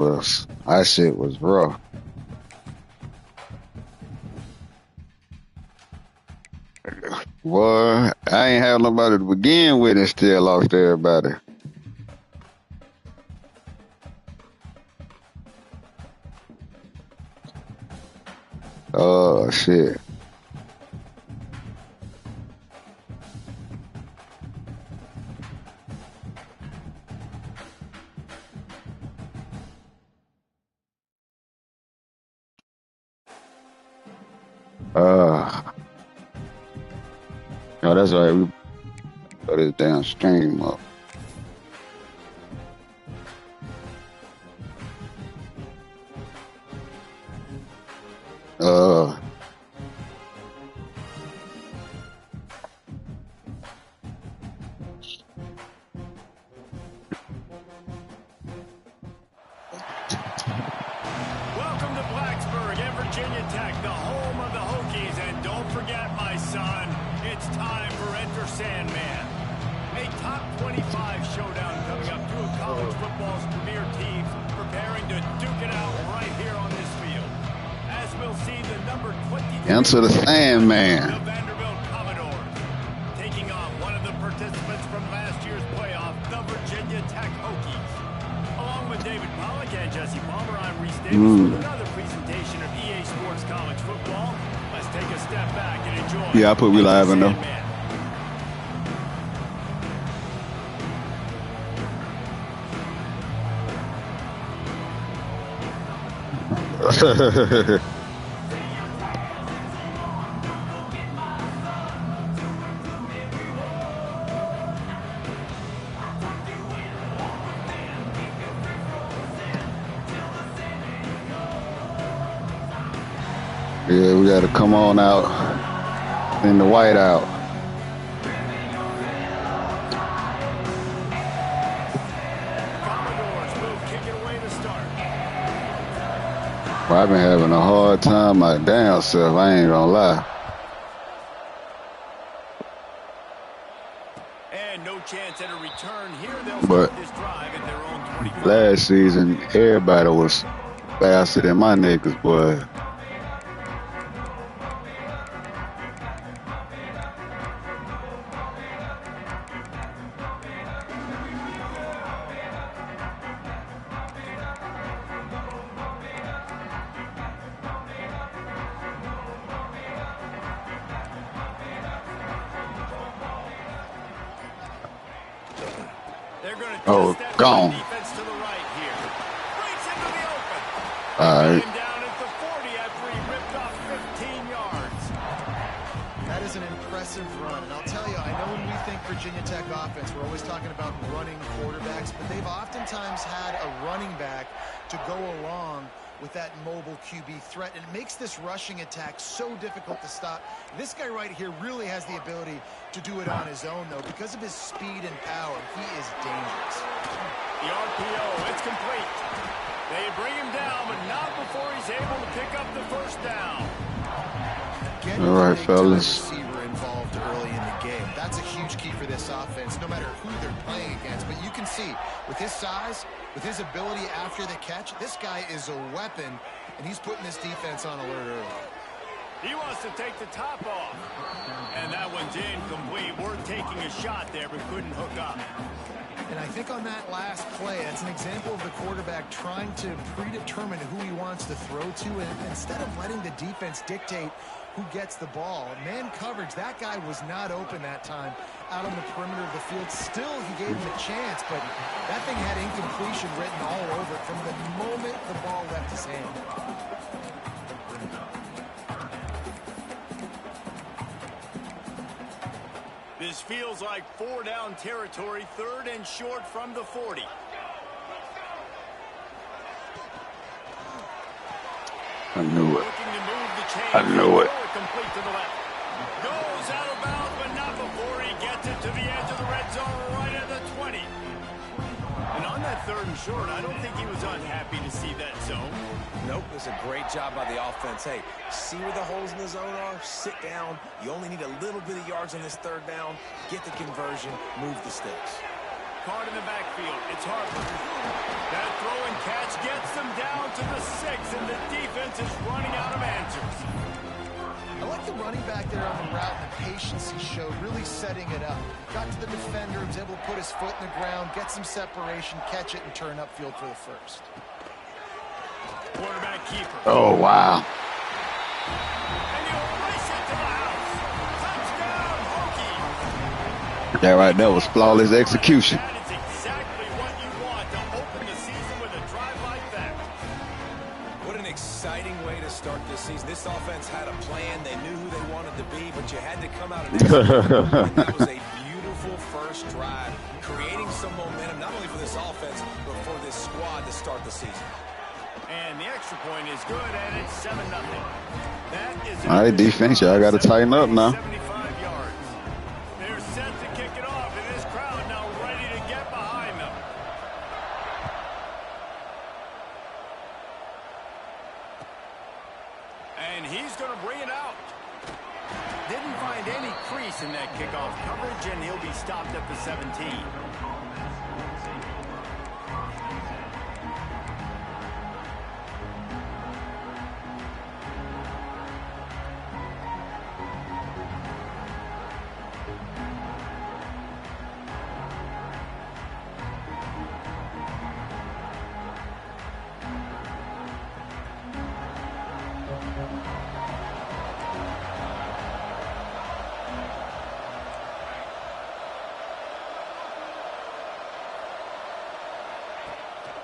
Our shit was rough. Boy, I ain't have nobody to begin with and still lost everybody. Oh, shit. Oh, that's right. We put this damn stream up. Welcome to Blacksburg and Virginia Tech, the home of the Hokies. And don't forget, my son, it's time for Enter Sandman. A top 25 showdown coming up. Two of college football's premier teams preparing to duke it out right here on this field. As we'll see, the number 23 Enter the Sandman. The Vanderbilt Commodores taking on one of the participants from last year's playoff, the Virginia Tech Hokies. Along with David Pollack and Jesse Palmer, I'm Reese Davis with another presentation of EA Sports College Football. Let's take a step back and enjoy. Yeah, I put we live in there. Yeah, we got to come on out in the whiteout. Commodores will kick it away to start. Well, I've been having a hard time my damn self. I ain't gonna lie. And no chance at a return here. They'll But start this drive at their own 25. last season, everybody was faster than my niggas, boy. They're going to Oh, step gone. defense to the right here. Breaks into the open. All right. Came down at the 40 after he ripped off 15 yards. That is an impressive run. And I'll tell you, I know when we think Virginia Tech offense, we're always talking about running quarterbacks, but they've oftentimes had a running back to go along with that mobile QB threat. And it makes this rushing attack so difficult to stop. This guy right here really has the ability to do it on his own, though. Because of his speed and power, he is dangerous. The RPO, it's complete. They bring him down, but not before he's able to pick up the first down. All right, fellas. Receiver involved early in the game. That's a huge key for this offense, no matter who they're playing against. But you can see, with his size, with his ability after the catch, this guy is a weapon, and he's putting this defense on alert early. He wants to take the top off. And that one's incomplete. Worth taking a shot there, but couldn't hook up. And I think on that last play, that's an example of the quarterback trying to predetermine who he wants to throw to, and instead of letting the defense dictate who gets the ball. Man coverage, that guy was not open that time out on the perimeter of the field. Still, he gave him a chance, but that thing had incompletion written all over it from the moment the ball left his hand. This feels like 4-down territory, 3rd and short from the 40. I knew it. Looking to move the chain. I knew it. Complete to the left. Goes out of bounds, but not before he gets it to the edge of the red zone, right at the 20. And on that 3rd and short, I don't think he was unhappy to see that zone. Nope, it was a great job by the offense. Hey, see where the holes in the zone are, sit down. You only need a little bit of yards on this 3rd down. Get the conversion, move the sticks. Caught in the backfield. It's Harper. That throw and catch gets them down to the 6, and the defense is running out of answers. I like the running back there on the route and the patience he showed, really setting it up. Got to the defender, was able to put his foot in the ground, get some separation, catch it, and turn upfield for the first. Quarterback keeper. Oh, wow. And he'll race it to the house. Touchdown, Hokies. That right there was flawless execution. That is exactly what you want to open the season with a drive like that. What an exciting way to start this season. This offense had a plan. They knew who they wanted to be, but you had to come out and execute. That was a beautiful first drive, creating some momentum, not only for this offense, but for this squad to start the season. And the extra point is good, and it's 7-0. That is All right, defense, y'all got to tighten up now. 75 yards. They're set to kick it off, and this crowd now ready to get behind them. And he's going to bring it out. Didn't find any crease in that kickoff coverage, and he'll be stopped at the 17.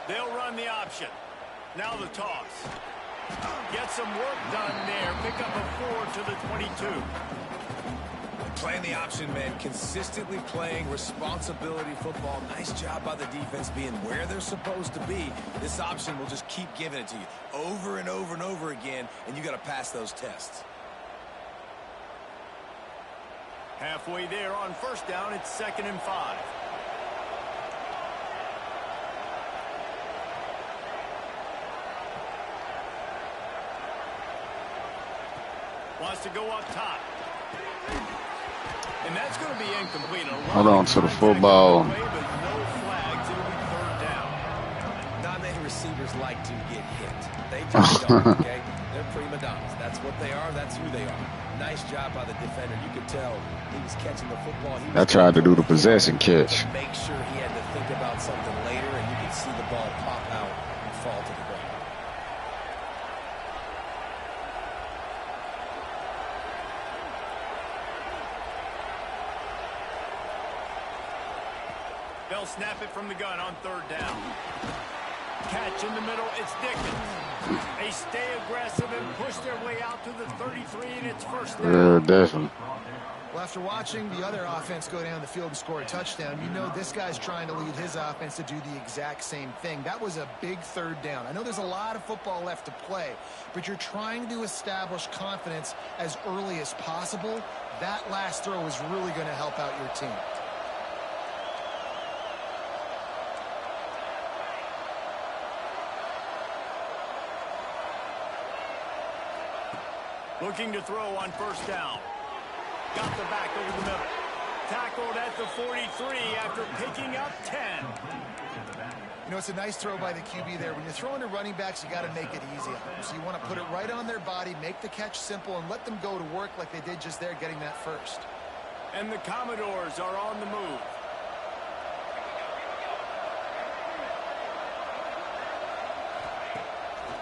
They'll run the option. Now the toss. Get some work done there. Pick up a 4 to the 22. Playing the option, man. Consistently playing responsibility football. Nice job by the defense being where they're supposed to be. This option will just keep giving it to you over and over and over again, and you got to pass those tests. Halfway there on first down, it's 2nd and 5. Wants to go up top. And that's going to be incomplete. Hold on to the football. But no flags. It'll be 3rd down. Not many receivers like to get hit. They just don't, okay? They're prima donnas. That's what they are. That's who they are. Nice job by the defender. You could tell he was catching the football. I tried to do the possession catch. Make sure he had to think about something later, and you could see the ball pop out and fall to the ground. They'll snap it from the gun on 3rd down. Catch in the middle. It's Dickens. They stay aggressive and push their way out to the 33, and it's 1st down. Yeah, definitely. Well, after watching the other offense go down the field and score a touchdown, you know this guy's trying to lead his offense to do the exact same thing. That was a big 3rd down. I know there's a lot of football left to play, but you're trying to establish confidence as early as possible. That last throw is really going to help out your team. Looking to throw on 1st down. Got the back over the middle. Tackled at the 43 after picking up 10. You know, it's a nice throw by the QB there. When you're throwing to running backs, you got to make it easy. So you want to put it right on their body, make the catch simple, and let them go to work like they did just there, getting that first. And the Commodores are on the move.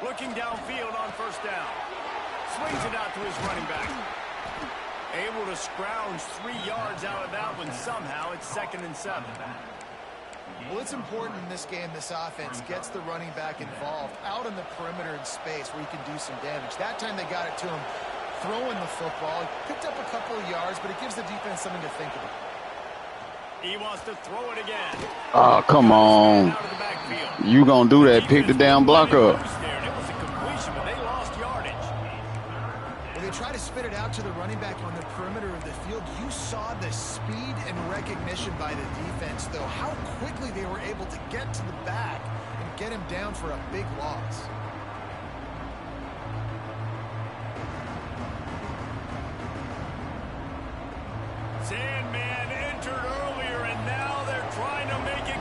Looking downfield on 1st down. Swings it out to his running back. Able to scrounge 3 yards out of that one somehow. It's 2nd and 7. Well, it's important in this game, this offense gets the running back involved out on the perimeter in space where he can do some damage. That time they got it to him throwing the football. He picked up a couple of yards, but it gives the defense something to think about. He wants to throw it again. Oh, come on. You gonna do that. Pick the damn block up. Try to spit it out to the running back on the perimeter of the field. You saw the speed and recognition by the defense, though. How quickly they were able to get to the back and get him down for a big loss. Sandman entered earlier, and now they're trying to make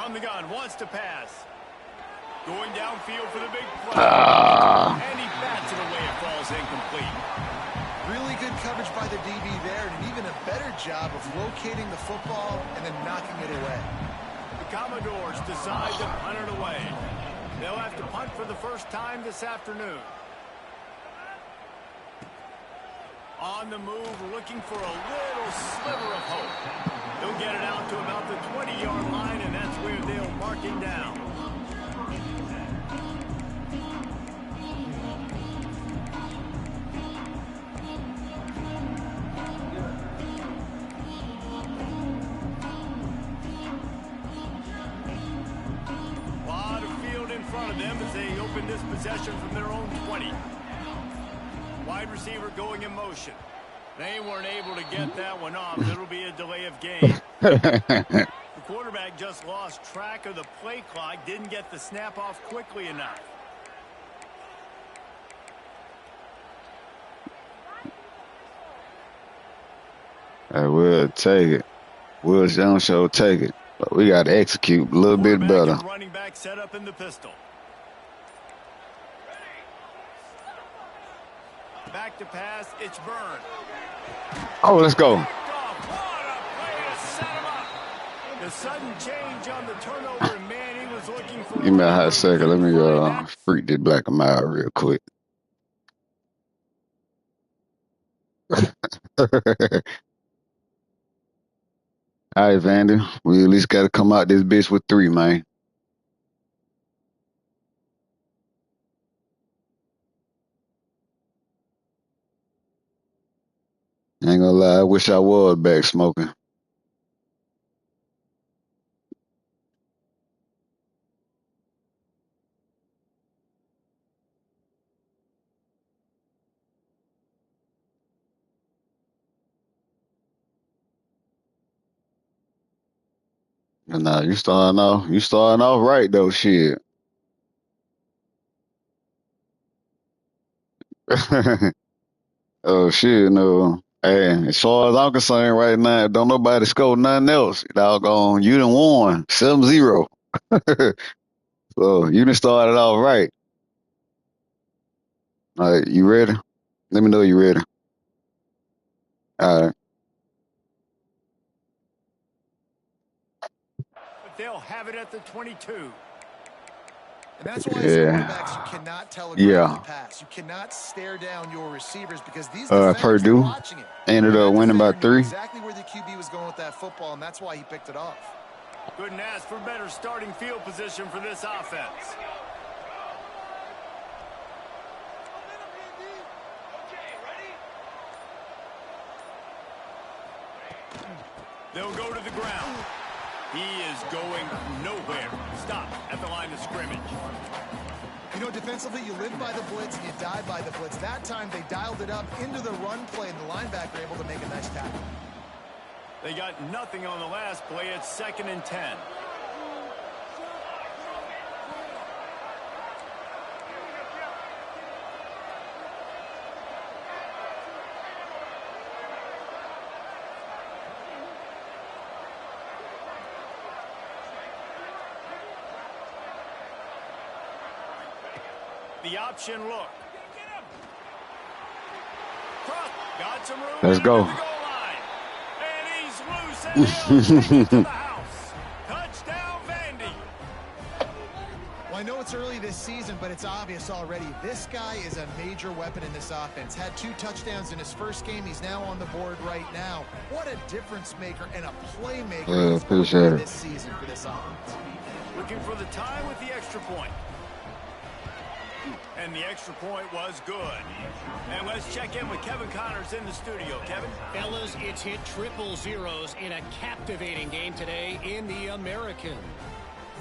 From the gun, wants to pass. Going downfield for the big play. And he bats it away. It falls incomplete. Really good coverage by the DB there, and even a better job of locating the football and then knocking it away. The Commodores decide to punt it away. They'll have to punt for the first time this afternoon. On the move, looking for a little sliver of hope. They'll get it out to about the 20-yard line, and that's where they'll mark him down. A lot of field in front of them as they open this possession from their own 20. Wide receiver going in motion. They weren't able to get that one off. It'll be a delay of game. The quarterback just lost track of the play clock. Didn't get the snap off quickly enough. We'll take it. Will Jones show take it. But we got to execute a little bit better. Running back set up in the pistol. Back to pass, it's Byrne. Oh, let's go. The sudden change on the turnover, and man, he was looking for. Give me a hot second. Let me freak this black and mild real quick. All right, Vander. We at least got to come out this bitch with 3, man. Ain't gonna lie, I wish I was back smoking. Nah, you starting off right though, shit. Oh shit, no. Hey, as far as I'm concerned right now, don't nobody score nothing else. Doggone, you done won 7-0. So you done started off right. All right, you ready? Let me know you ready. All right. But they'll have it at the 22. And that's why as quarterbacks, you cannot telegraph the pass. You cannot stare down your receivers because these defenders Purdue are watching it. ended up winning by 3. Exactly where the QB was going with that football, and that's why he picked it off. Couldn't ask for better starting field position for this offense. They'll go to the ground. He is going nowhere. Stop at the line of scrimmage. You know, defensively, you live by the blitz and you die by the blitz. That time, they dialed it up into the run play, and the linebacker able to make a nice tackle. They got nothing on the last play. It's 2nd and 10. The option look. Got some room. Let's go. And he's loose and to the house. Touchdown, Vandy. Well, I know it's early this season, but it's obvious already. This guy is a major weapon in this offense. Had 2 touchdowns in his first game. He's now on the board right now. What a difference maker and a playmaker this season for this offense. Looking for the tie with the extra point. And the extra point was good. And let's check in with Kevin Connors in the studio. Kevin? Fellas, it's hit triple zeros in a captivating game today in the American.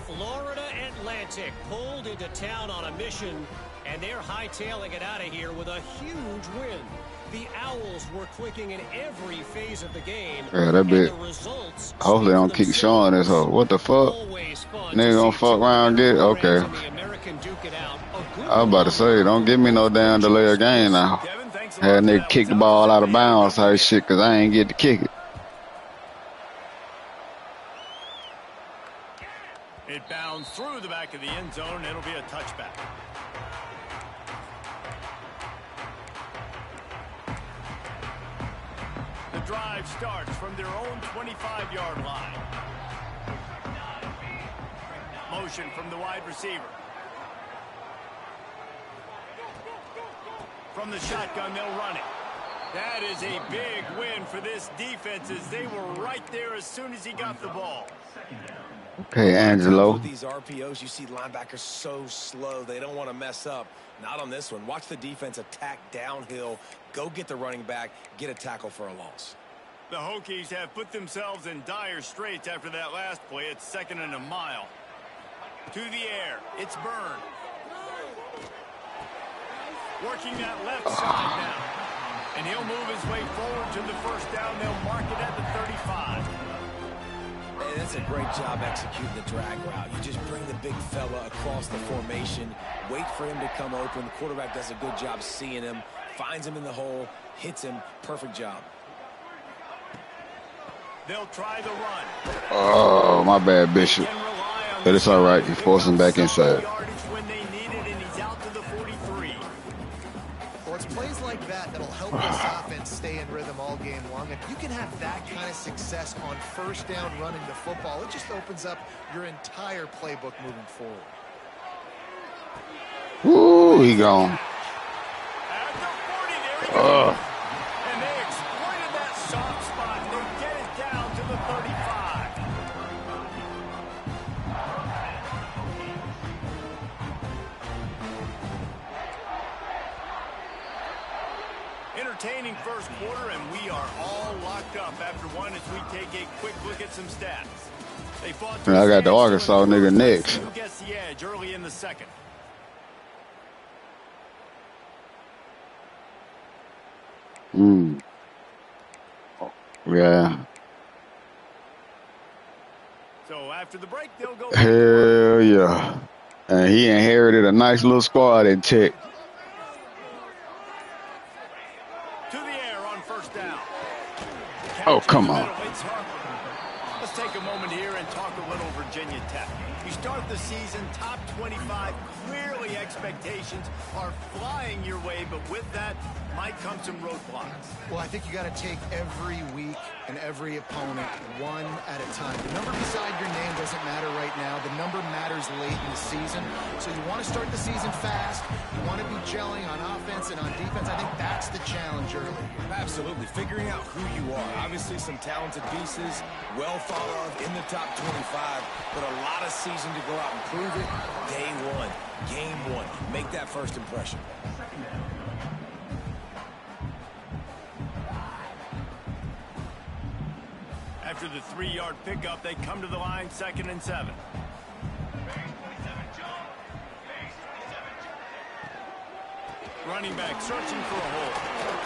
Florida Atlantic pulled into town on a mission, and they're hightailing it out of here with a huge win. The Owls were clicking in every phase of the game. Yeah, that bit. Hopefully, don't keep showing this. What the fuck? Nigga gonna fuck around, get okay. I was about to say, don't give me no damn delay of game now. Had nigga kick the ball out of bounds, type shit, cause I ain't get to kick it. down through the back of the end zone. It'll be a touchback. The drive starts from their own 25-yard line. Motion from the wide receiver. From the shotgun, they'll run it. That is a big win for this defense as they were right there as soon as he got the ball. Okay, Angelo. With these RPOs, you see linebackers so slow. They don't want to mess up. Not on this one. Watch the defense attack downhill. Go get the running back. Get a tackle for a loss. The Hokies have put themselves in dire straits after that last play. It's 2nd and a mile. To the air. It's Byrne. Working that left side now. And he'll move his way forward to the first down. They'll mark it at the 35. Hey, that's a great job executing the drag route. You just bring the big fella across the formation, wait for him to come open. The quarterback does a good job seeing him, finds him in the hole, hits him. Perfect job. They'll try the run. Oh, my bad, Bishop. But it's all right. You force him back inside. When they need it, and he's out to the 43. Well, it's plays like that that'll help this offense stay in rhythm all game long. If you can have that kind of success on first down running the football, it just opens up your entire playbook moving forward. Ooh, he gone. At the 40, there he goes. And they exploited that soft spot. They get it down to the 35. Entertaining first quarter, and we are all locked up after one as we take a quick look at some stats. They fought to I got the Arkansas nigga next. who gets the edge early in the second. Yeah. So after the break, they'll go. Hell yeah. And he inherited a nice little squad in Tech. To the air on first down. Oh, come on. Let's take a moment here and talk a little Virginia Tech. You start the season top 25. Clearly expectations are flying your way, but with that might come some roadblocks. Well, I think you got to take every week and every opponent one at a time. The number beside your name doesn't matter right now. The number matters late in the season. So you want to start the season fast. You want to be gelling on offense and on defense. I think that's the challenge early. Absolutely. Figuring out who you are. Obviously some talented pieces, well thought of in the top 25, but a lot of season to go out and prove it. Day one, game one. Make that first impression. After the 3-yard pickup, they come to the line 2nd and 7. Running back searching for a hole.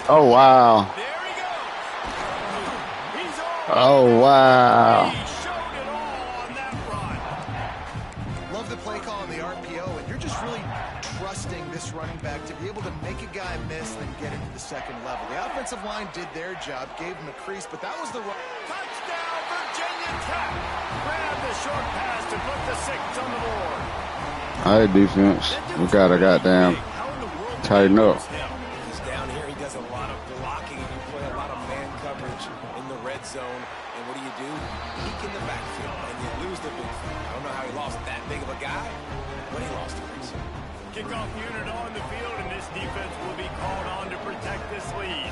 Oh, wow. There he goes. He's on. Oh, wow. He showed it all on that run. Love the play call on the RPO, and you're just really trusting this running back to be able to make a guy miss and then get into the second level. The offensive line did their job, gave him a crease, but that was the run. Touchdown, Virginia Tech. Grab the short pass to put the 6 on the board. All right, defense. We got to goddamn tighten up. He's down here. He does a lot of blocking, and you play a lot of man coverage in the red zone. And what do? Peek in the backfield, and you lose the big field. I don't know how he lost that big of a guy, but he lost a race. Kickoff unit on the field, and this defense will be called on to protect this lead.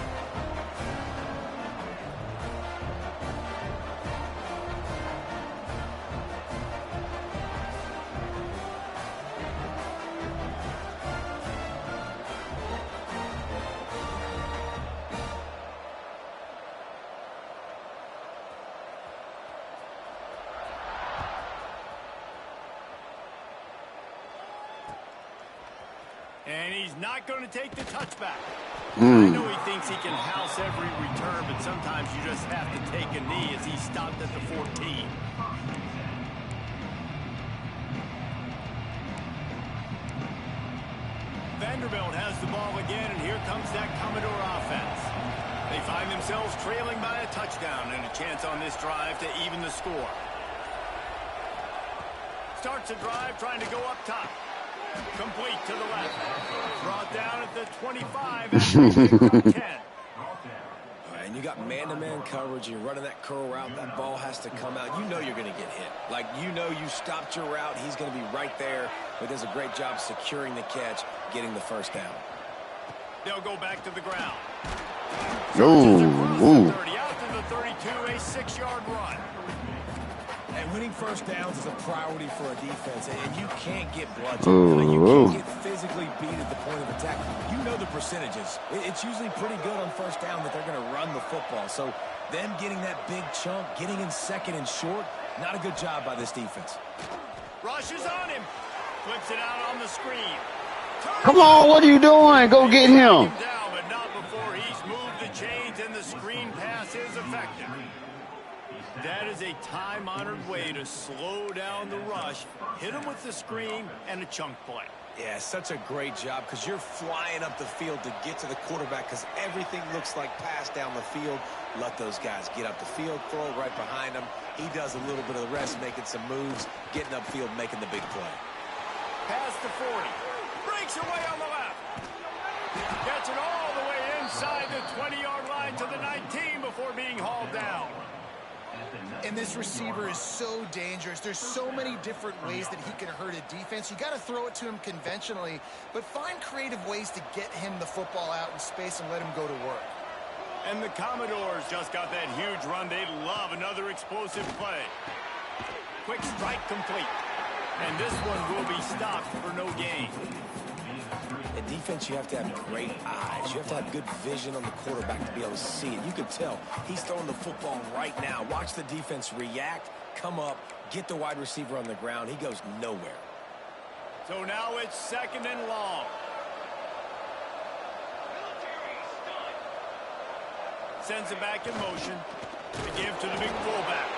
And he's not going to take the touchback. I know he thinks he can house every return, but sometimes you just have to take a knee as he stopped at the 14. Vanderbilt has the ball again, and here comes that Commodore offense. They find themselves trailing by a touchdown and a chance on this drive to even the score. Starts a drive trying to go up top. Complete to the left. Brought down at the 25 after 10. And you got man-to-man coverage. You're running that curl route. That ball has to come out. You know you're going to get hit. Like, you know you stopped your route. He's going to be right there. But does a great job securing the catch, getting the first down. They'll go back to the ground. Ooh. 30 out to the 32, a 6-yard run. And winning first downs is a priority for a defense, and you can't get bludgeoned. Ooh. You can't get physically beat at the point of attack. You know the percentages. It's usually pretty good on first down that they're going to run the football. So them getting that big chunk, getting in second and short, not a good job by this defense. Rushes on him. Flips it out on the screen. Come on, what are you doing? Go get him. Down, but not before he's moved the chains, and the screen pass is effective. That is a time-honored way to slow down the rush, hit him with the screen, and a chunk play. Yeah, such a great job because you're flying up the field to get to the quarterback because everything looks like pass down the field. Let those guys get up the field, throw it right behind him. He does a little bit of the rest, making some moves, getting upfield, making the big play. Past the 40. Breaks away on the left. Gets it all the way inside the 20-yard line to the 19 before being hauled down. And this receiver is so dangerous. There's so many different ways that he can hurt a defense. You got to throw it to him conventionally, but find creative ways to get him the football out in space and let him go to work. And the Commodores just got that huge run. They love another explosive play. Quick strike complete. And this one will be stopped for no gain. In defense, you have to have great eyes. You have to have good vision on the quarterback to be able to see it. You can tell he's throwing the football right now. Watch the defense react, come up, get the wide receiver on the ground. He goes nowhere. So now it's 2nd and long. Sends it back in motion to give to the big fullback.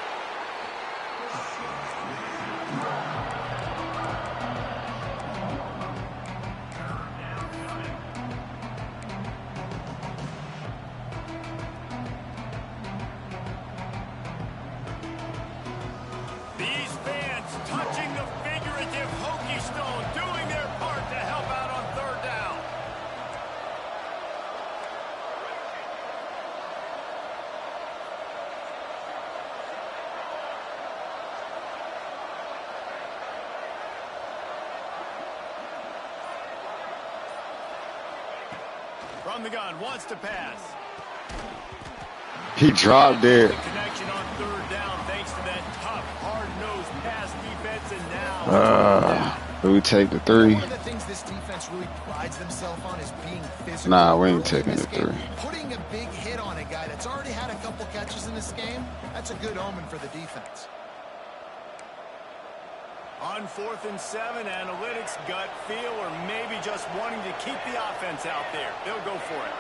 Touching the figurative Hokie stone, doing their part to help out on 3rd down. From the gun, wants to pass. He dropped it. The connection on 3rd down thanks to that tough, hard-nosed pass defense, and now do we take the 3? One of the things this defense really prides themselves on is being physical. Nah, we ain't taking the 3. Putting a big hit on a guy that's already had a couple catches in this game, that's a good omen for the defense. On 4th and 7, analytics, gut feel, or maybe just wanting to keep the offense out there. They'll go for it.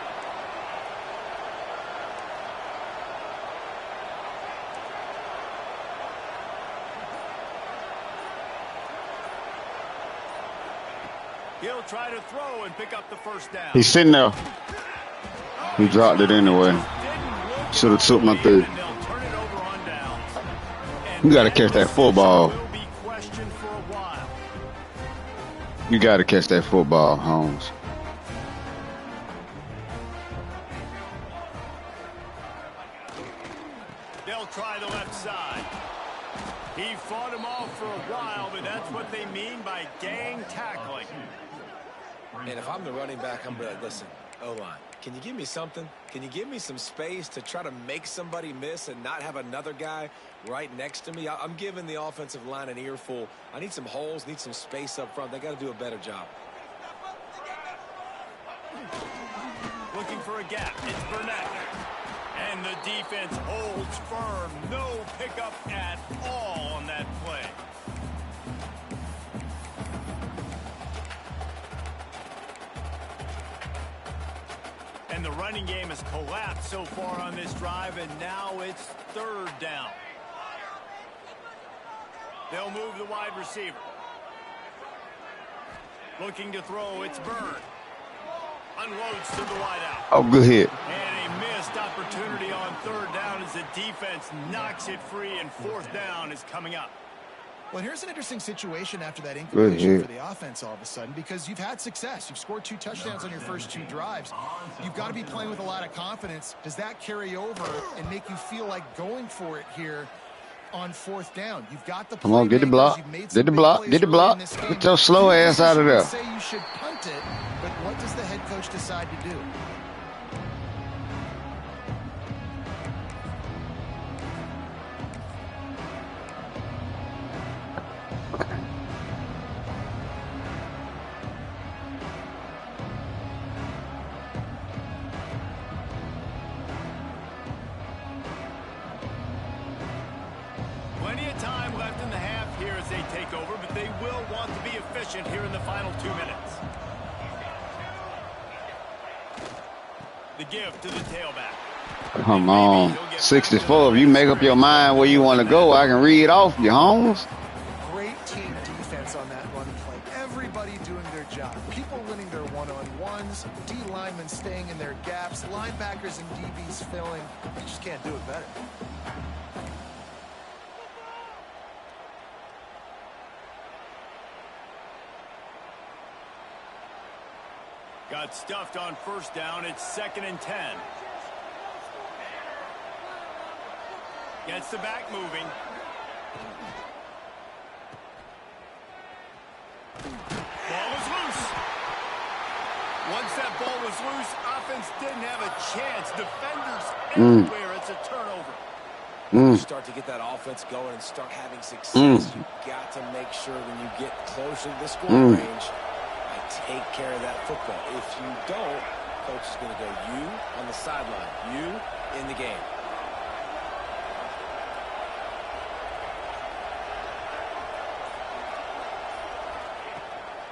He'll try to throw and pick up the 1st down. He's sitting there. He dropped it anyway. Should have took my 3. You got to catch that football. You got to catch that football, Holmes. They'll try the left side. He fought him off for a while, but that's what they mean by gang tackling. And if I'm the running back, I'm like, listen, O-line, can you give me something? Can you give me some space to try to make somebody miss and not have another guy right next to me? I'm giving the offensive line an earful. I need some holes, need some space up front. They got to do a better job. Looking for a gap. It's Burnett. And the defense holds firm. No pickup at all on that play. And the running game has collapsed so far on this drive, and now it's 3rd down. They'll move the wide receiver. Looking to throw, it's Byrne. Unloads to the wideout. Oh, good hit. And a missed opportunity on 3rd down as the defense knocks it free, and 4th down is coming up. Well, here's an interesting situation after that incompletion for the offense all of a sudden, because you've had success. You've scored 2 touchdowns on your first 2 drives. You've got to be playing with a lot of confidence. Does that carry over and make you feel like going for it here on 4th down? You've got the Come on, get the block. Get the block. Get the block. Get your slow ass out of there. Say you should punt it, but what does the head coach decide to do? Here in the final 2 minutes. The give to the tailback. Come on. 64. If you make up your mind where you want to go, I can read off you, Holmes. Great team defense on that run play. Everybody doing their job. People winning their one-on-ones. D linemen staying in their gaps. Linebackers and DBs filling. You just can't do it better. Got stuffed on 1st down. It's 2nd and 10. Gets the back moving. Ball was loose. Once that ball was loose, offense didn't have a chance. Defenders everywhere. It's a turnover. You start to get that offense going and start having success. You got to make sure when you get closer to the scoring range, take care of that football. If you don't, coach is going to go you on the sideline, you in the game.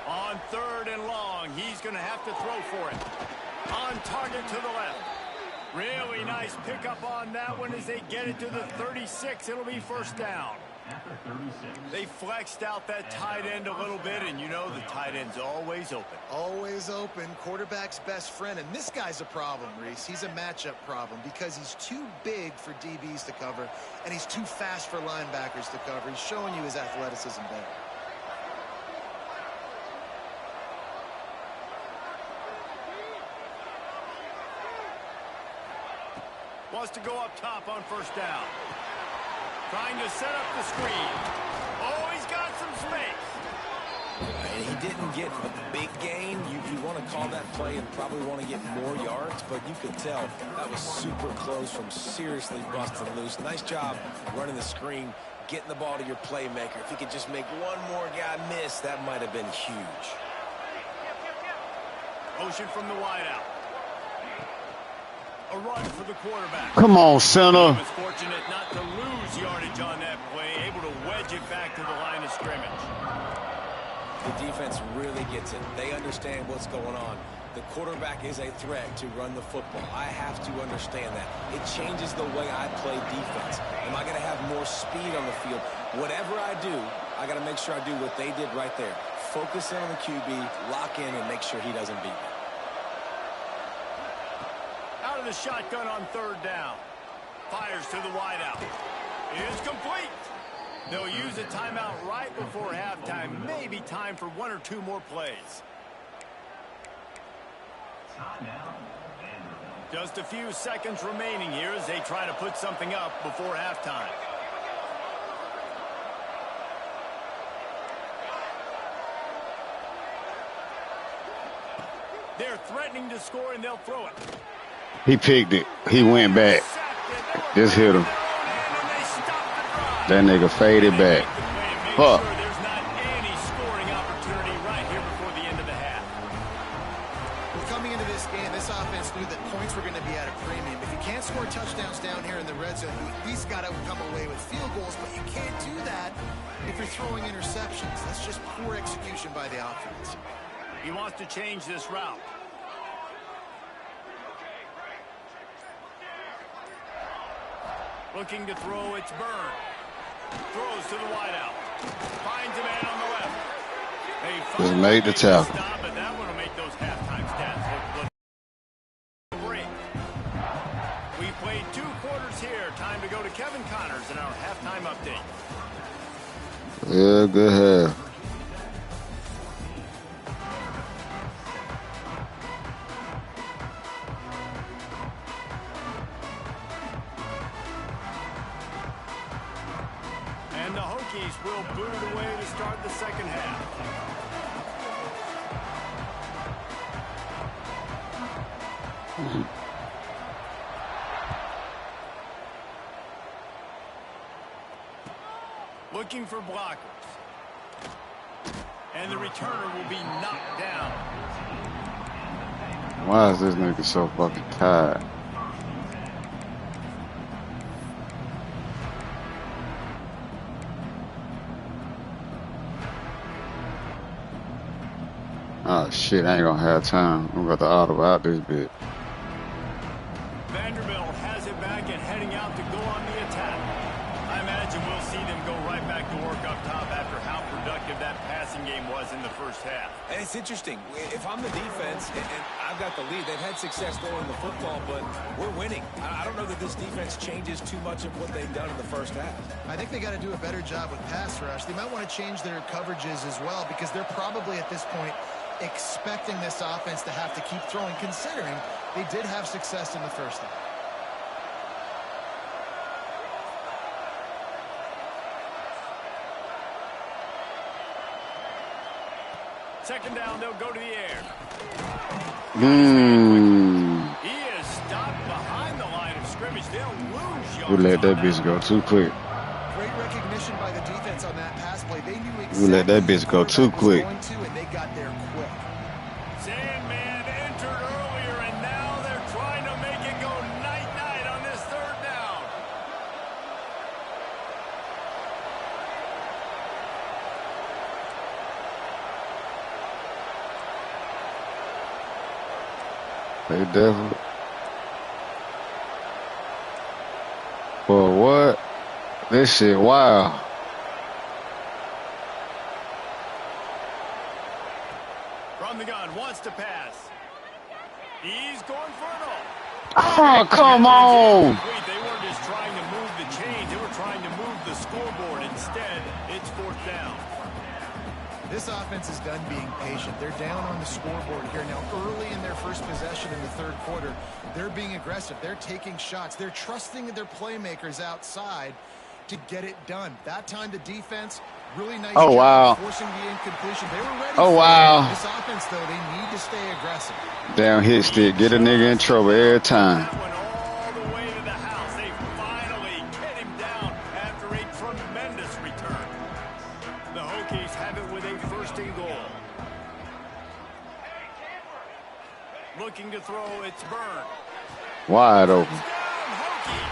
On 3rd and long, he's going to have to throw for it. On target to the left. Really nice pickup on that one as they get it to the 36. It'll be 1st down. They flexed out that tight end a little bit, and you know the tight end's always open. Always open. Quarterback's best friend. And this guy's a problem, Reese. He's a matchup problem because he's too big for DBs to cover, and he's too fast for linebackers to cover. He's showing you his athleticism there. Wants to go up top on 1st down. Trying to set up the screen. Oh, he's got some space. And he didn't get a big gain. You want to call that play and probably want to get more yards, but you could tell that was super close from seriously busting loose. Nice job running the screen, getting the ball to your playmaker. If he could just make one more guy miss, that might have been huge. Motion from the wideout. A run for the quarterback. Come on, center. He was fortunate not to lose yardage on that play, able to wedge it back to the line of scrimmage. The defense really gets it. They understand what's going on. The quarterback is a threat to run the football. I have to understand that. It changes the way I play defense. Am I going to have more speed on the field? Whatever I do, I got to make sure I do what they did right there. Focus in on the QB, lock in, and make sure he doesn't beat me. Out of the shotgun on 3rd down. Fires to the wideout. It is complete. They'll use a timeout right before halftime. Maybe time for 1 or 2 more plays. Just a few seconds remaining here as they try to put something up before halftime. They're threatening to score, and they'll throw it. He picked it. He went back. Just hit him. That nigga faded back. Fuck. There's not any scoring opportunity right here before the end of the half. Well, coming into this game, this offense knew that points were going to be at a premium. If you can't score touchdowns down here in the red zone, you at least got to come away with field goals, but you can't do that if you're throwing interceptions. That's just poor execution by the offense. He wants to change this route. Looking to throw, it's Byrne. Throws to the wideout. Finds a man on the left. Just made the tackle. Stop, and that one will make those halftime stats look great. We played 2 quarters here. Time to go to Kevin Connors in our halftime update. Yeah, good half. And the Hokies will boot it away to start the second half. Looking for blockers. And the returner will be knocked down. Why is this nigga so fucking tired? Oh shit, I ain't gonna have time. I'm about to audible out this bit. Vanderbilt has it back and heading out to go on the attack. I imagine we'll see them go right back to work up top after how productive that passing game was in the first half. And it's interesting. If I'm the defense and I've got the lead, they've had success throwing the football, but we're winning. I don't know that this defense changes too much of what they've done in the first half. I think they got to do a better job with pass rush. They might want to change their coverages as well because they're probably at this point expecting this offense to have to keep throwing, considering they did have success in the first half. Second down, they'll go to the air. He is stopped behind the line of scrimmage. They'll lose yards. We let that bitch go too quick. Great recognition by the defense on that pass play. They knew exactly We let that bitch go too quick. And they got there quick. Sandman entered earlier, and now they're trying to make it go night-night on this third down. They definitely. For what? This shit, wow. From the gun, wants to pass. He's going for it all. Oh, come on. They weren't just trying to move the chains. They were trying to move the scoreboard. Instead, it's fourth down. This offense is done being patient. They're down on the scoreboard here now. Early in their first possession in the third quarter, they're being aggressive. They're taking shots. They're trusting their playmakers outside to get it done. That time the defense, really nice job wow. forcing the incompletion. They were ready Oh, for wow. it. This offense, though, they need to stay aggressive. Damn hit stick. Get a nigga in trouble every time. That went all the way to the house. They finally get him down after a tremendous return. The Hokies have it with a first and goal. Looking to throw, it's Byrne. Wide open. Hokie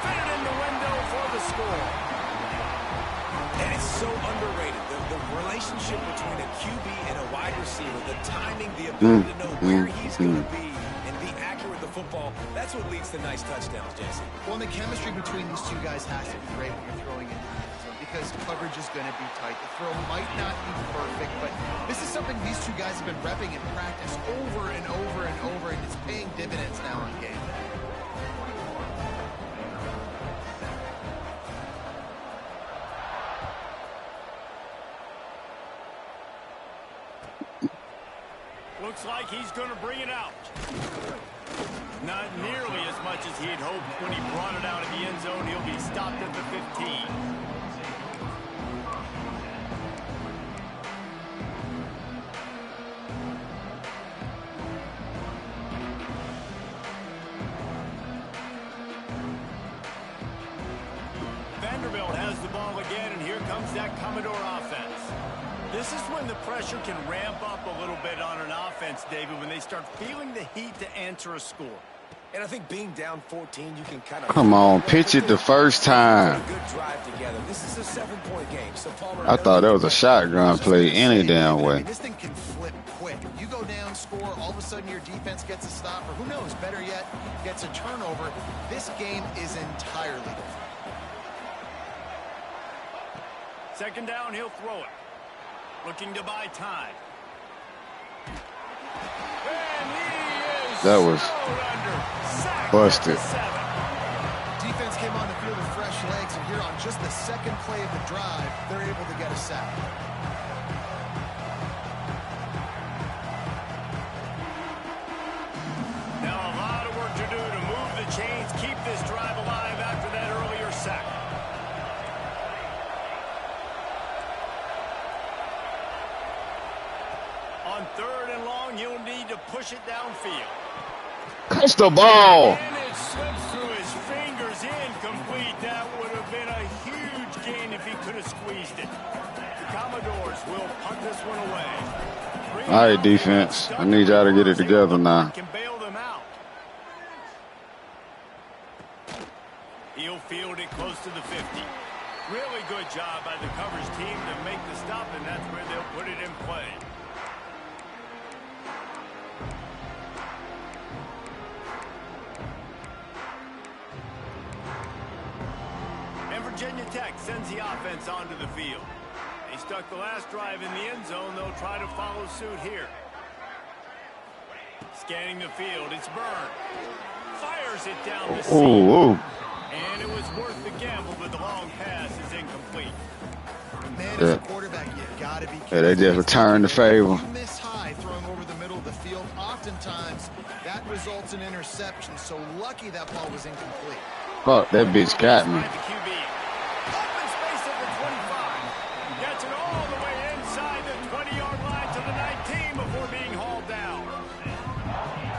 fit it in the window for the score. And it's so underrated. The relationship between a QB and a wide receiver, the timing, the ability to know where he's going to be and be accurate with the football, that's what leads to nice touchdowns, Jesse. Well, and the chemistry between these two guys has to be great when you're throwing into the end zone because coverage is going to be tight. The throw might not be perfect, but this is something these two guys have been repping in practice over and over and over, and it's paying dividends now in game. Looks like he's going to bring it out. Not nearly as much as he had hoped when he brought it out of the end zone. He'll be stopped at the 15. Vanderbilt has the ball again, and here comes that Commodore offense. This is when the pressure can ramp up a little bit on an offense, David, when they start feeling the heat to answer a score. And I think being down 14, you can kind of... Come on, pitch it the first time. Good drive together. This is a 7-point game. So I thought that was a shotgun play any damn way. This thing can flip quick. You go down, score, all of a sudden your defense gets a stop, or who knows, better yet, gets a turnover. This game is entirely different. Second down, he'll throw it. Looking to buy time. That was busted. Defense came on the field with fresh legs, and here on just the second play of the drive, they're able to get a sack. Now a lot of work to do to move the chains, keep this drive alive after that earlier sack. On 3rd and long, he'll need to push it downfield. Catch the ball. And it slips through his fingers, incomplete. That would have been a huge gain if he could have squeezed it. The Commodores will punt this one away. All right, defense. I need y'all to get it together now. Can bail them out. He'll field it close to the 50. Really good job by the coverage team to make the stop, and that's where they'll put it in play. Virginia Tech sends the offense onto the field. They stuck the last drive in the end zone. They'll try to follow suit here. Scanning the field. It's Byrne. Fires it down the seam. And it was worth the gamble, but the long pass is incomplete. Man, as a quarterback, you gotta be careful. Yeah, they just returned the favor. You miss high throwing over the middle of the field. Oftentimes, that results in interception. So lucky that ball was incomplete. Fuck, that bitch got me. Open space at the 25. Gets it all the way inside the 20-yard line to the 19 before being hauled down.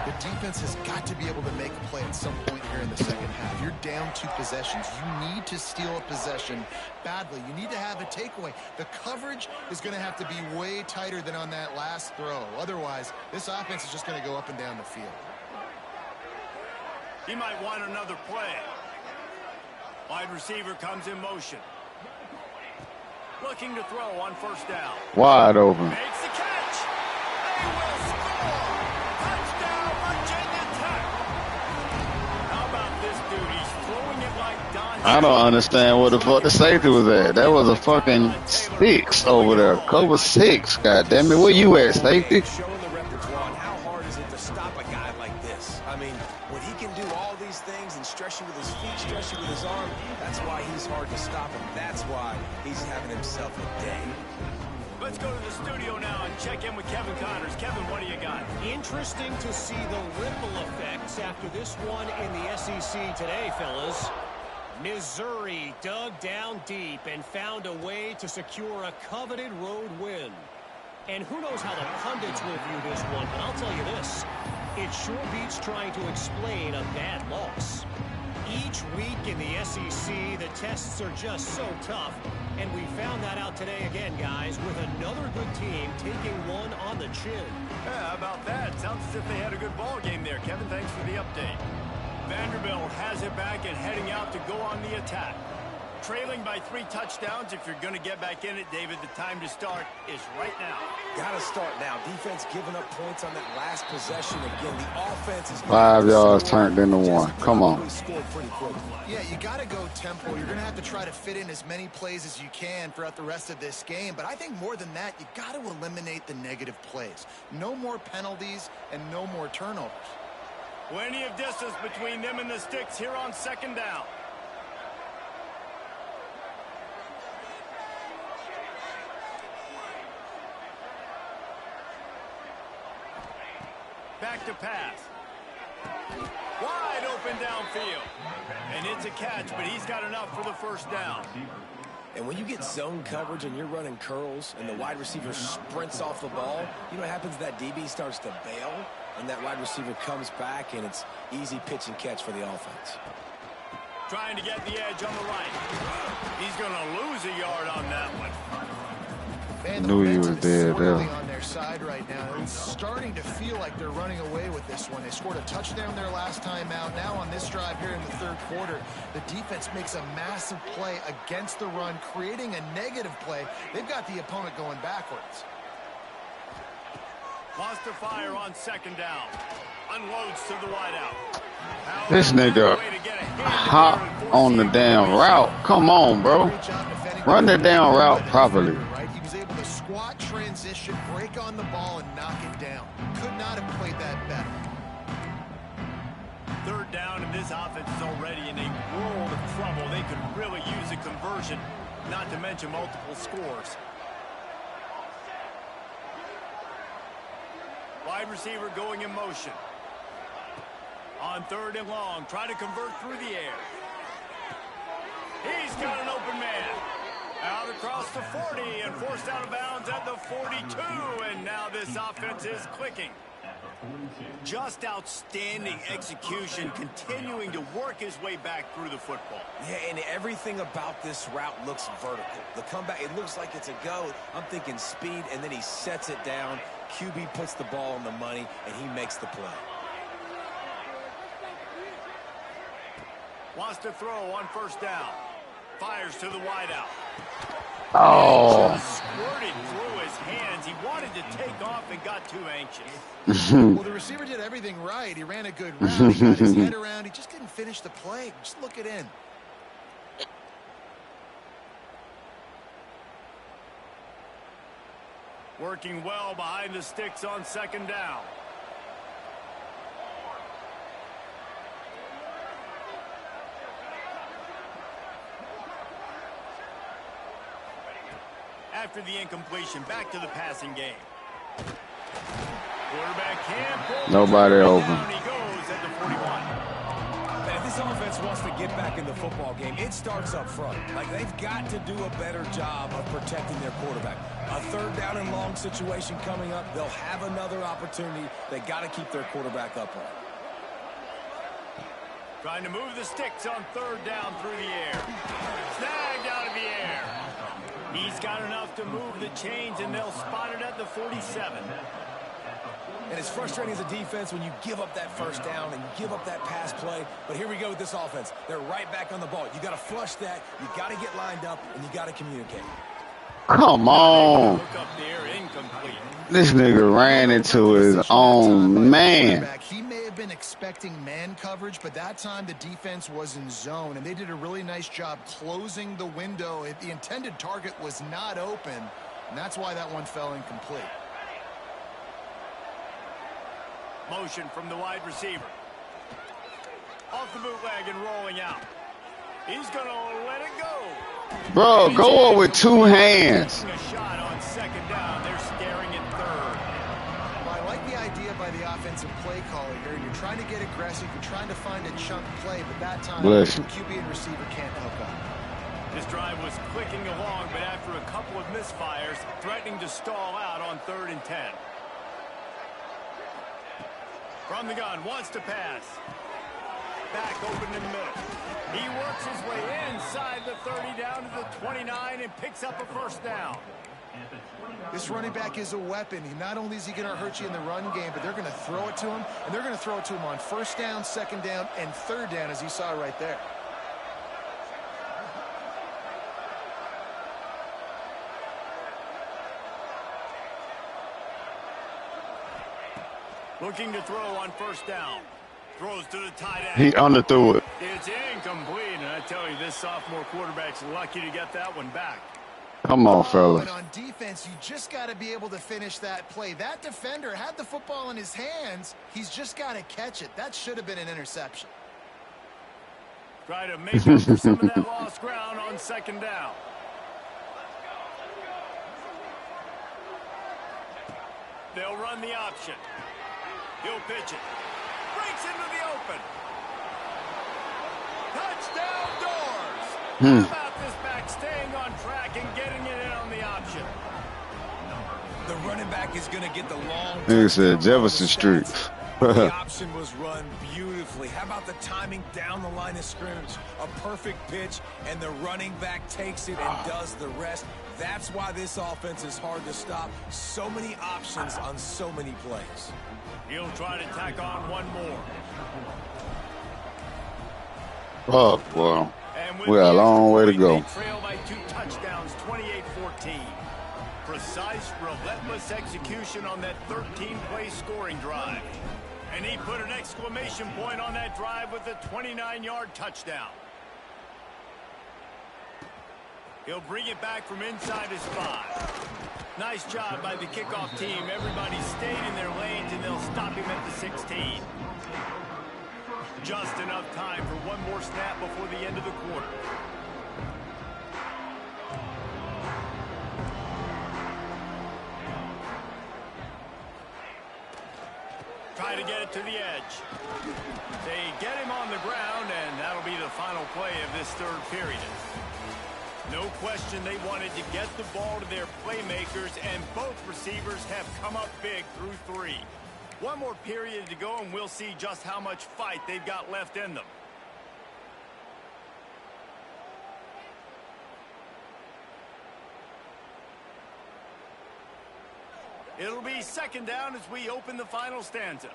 The defense has got to be able to make a play at some point here in the second half. You're down 2 possessions. You need to steal a possession badly. You need to have a takeaway. The coverage is going to have to be way tighter than on that last throw. Otherwise, this offense is just going to go up and down the field. He might want another play. Wide receiver comes in motion. Looking to throw on 1st down. Wide open. Makes the catch. They will score. Touchdown, Virginia Tech. How about this dude? He's throwing it like Don. I don't understand what the fuck the safety was at. That was a fucking 6 over there. Cover 6. God damn it. Where you at, safety? Showing the repertoire on how hard is it to stop a guy like this. I mean, when he can do all these things and stretch you with his feet, stretch you with his arm, that's why he's hard to stop, and that's why he's having himself a day. Let's go to the studio now and check in with Kevin Connors. Kevin, what do you got? Interesting to see the ripple effects after this one in the SEC today, fellas. Missouri dug down deep and found a way to secure a coveted road win. And who knows how the pundits will view this one, but I'll tell you this. It sure beats trying to explain a bad loss. Each week in the SEC, the tests are just so tough, and we found that out today again, guys, with another good team taking one on the chin. Yeah, how about that? Sounds as if they had a good ball game there. Kevin, thanks for the update. Vanderbilt has it back and heading out to go on the attack. Trailing by 3 touchdowns. If you're going to get back in it, David, the time to start is right now. Got to start now. Defense giving up points on that last possession. Again, the offense is 5 yards turned into 1. Come on. Yeah, you got to go tempo. You're going to have to try to fit in as many plays as you can throughout the rest of this game. But I think more than that, you got to eliminate the negative plays. No more penalties and no more turnovers. Plenty of distance between them and the sticks here on 2nd down. Back to pass. Wide open downfield. And it's a catch, but he's got enough for the 1st down. And when you get zone coverage and you're running curls and the wide receiver sprints off the ball, you know what happens? That DB starts to bail, and that wide receiver comes back, and it's easy pitch and catch for the offense. Trying to get the edge on the right. He's going to lose a yard on that one. Man, the Knew you was momentum there, is sorely though. on their side right now. It's starting to feel like they're running away with this one. They scored a touchdown their last time out. Now on this drive here in the 3rd quarter, the defense makes a massive play against the run, creating a negative play. They've got the opponent going backwards. Lost to fire on 2nd down. Unloads to the wideout. This nigga hop on the damn route. Come on, bro. Run the damn route properly. He was able to squat, transition, break on the ball, and knock it down. Could not have played that better. Third down, and this offense is already in a world of trouble. They could really use a conversion, not to mention multiple scores. Wide receiver going in motion. On third and long, try to convert through the air. He's got an open man. Out across the 40 and forced out of bounds at the 42. And now this offense is clicking. Just outstanding execution, continuing to work his way back through the football. Yeah, and everything about this route looks vertical. The comeback, it looks like it's a go. I'm thinking speed, and then he sets it down. QB puts the ball on the money, and he makes the play. Wants to throw on first down. Fires to the wideout. Oh. Just squirted through his hands. He wanted to take off and got too anxious. Well, the receiver did everything right. He ran a good route. He got his head around. He just couldn't finish the play. Just look it in. Working well behind the sticks on second down. After the incompletion, back to the passing game. Quarterback can't. Nobody open. He goes at the 41. And if this offense wants to get back in the football game, it starts up front. Like, they've got to do a better job of protecting their quarterback. A third down and long situation coming up. They'll have another opportunity. They got to keep their quarterback upright. Trying to move the sticks on third down through the air. Snagged out of the air. He's got enough to move the chains, and they'll spot it at the 47. And it's frustrating as a defense when you give up that first down and you give up that pass play. But here we go with this offense. They're right back on the ball. You got to flush that. You got to get lined up, and you got to communicate. Come on. Look up there, incomplete. This nigga ran into his own man. He may have been expecting man coverage, but that time the defense was in zone, and they did a really nice job closing the window. The intended target was not open, and that's why that one fell incomplete. Motion from the wide receiver. Off the bootleg and rolling out. He's going to let it go. Bro, go up with two hands. A shot on second down. They're staring at third. Well, I like the idea by the offensive play caller here. You're trying to get aggressive. You're trying to find a chunk play, but that time the QB and receiver can't hook up. This drive was clicking along, but after a couple of misfires, threatening to stall out on 3rd and 10. From the gun, wants to pass. Back open in the middle. He works his way inside the 30 down to the 29 and picks up a first down. This running back is a weapon. Not only is he going to hurt you in the run game, but they're going to throw it to him, and they're going to throw it to him on first down, second down, and third down, as you saw right there. Looking to throw on first down. Throws to the tight end. He underthrew it. It's incomplete, and I tell you, this sophomore quarterback's lucky to get that one back. Come on, fellas. And on defense, you just got to be able to finish that play. That defender had the football in his hands. He's just got to catch it. That should have been an interception. Try to make up for some of that lost ground on second down. They'll run the option. He'll pitch it. Breaks into the open. Touchdown Doors. How about this back staying on track and getting it in on the option? The running back is going to get the long. He said Jefferson Street. The option was run beautifully. How about the timing down the line of scrimmage? A perfect pitch, and the running back takes it and does the rest. That's why this offense is hard to stop. So many options on so many plays. He'll try to tack on one more. Oh, well, we got a long way to go. They trail by 2 touchdowns, 28-14. Precise, relentless execution on that 13-play scoring drive. And he put an exclamation point on that drive with a 29-yard touchdown. He'll bring it back from inside his 5. Nice job by the kickoff team. Everybody stayed in their lanes, and they'll stop him at the 16. Just enough time for one more snap before the end of the quarter. Try to get it to the edge. They get him on the ground, and that'll be the final play of this third period. No question they wanted to get the ball to their playmakers, and both receivers have come up big through 3. One more period to go, and we'll see just how much fight they've got left in them. It'll be second down as we open the final stanza.